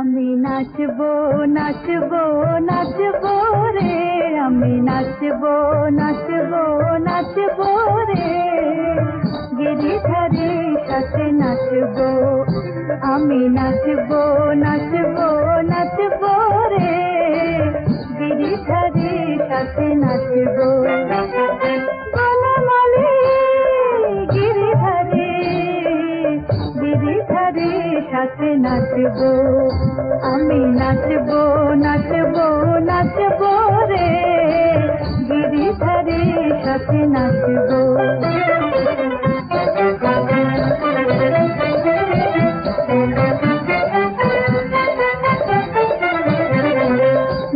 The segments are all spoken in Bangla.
আমি নাচবো নাচবো নাচবো রে, আমি নাচবো নাচবো নাচবো রে, গিরিধারীর সাথে নাচবো। আমি নাচবো নাচবো নাচবো রে, গিরিধারীর সাথে নাচবো। বনমালী গিরিধারী, গিরিধারীর সাথে নাচবো। আমি নাচবো নাচবো নাচবো রে, গিরিধারীর সাথে নাচবো।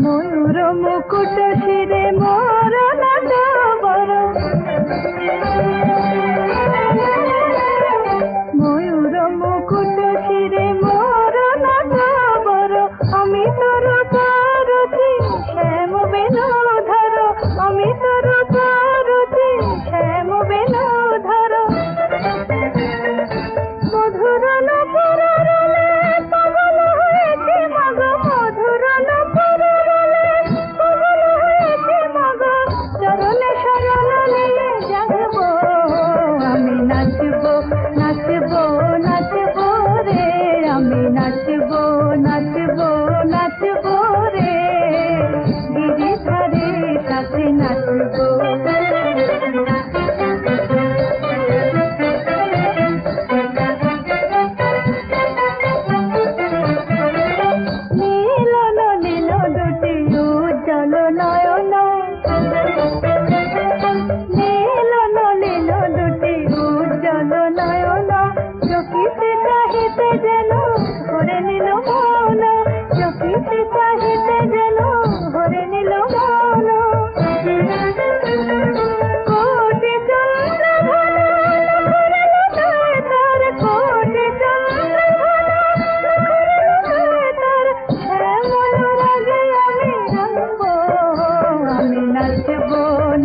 ময়ূর মুকুট শিরে মোর নাচ বড়, ময়ূর মুকুট শিরে মোর নাচ বড়, আমি তোর পারছি শ্যাম বেনু ধর, আমি তোর পারছি শ্যাম বেনু ধর। মধুর নপুর রলে পাগল হয়েছে মগ, মধুর নপুর রলে পাগল হয়েছে মগ, চরণে শরণ নিয়ে জাগবো। আমি নাচবো নাচবো নাচবো রে, আমি নাচবো নাচবো নাচবো রে, গিরিধারীর সাথে নাচবো।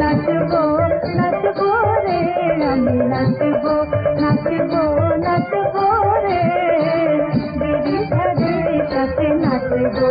নাচবো নাচবো রে, আমি নাচবো নাচবো নাচবো রে, গিরিধারীর সাথে নাচবো।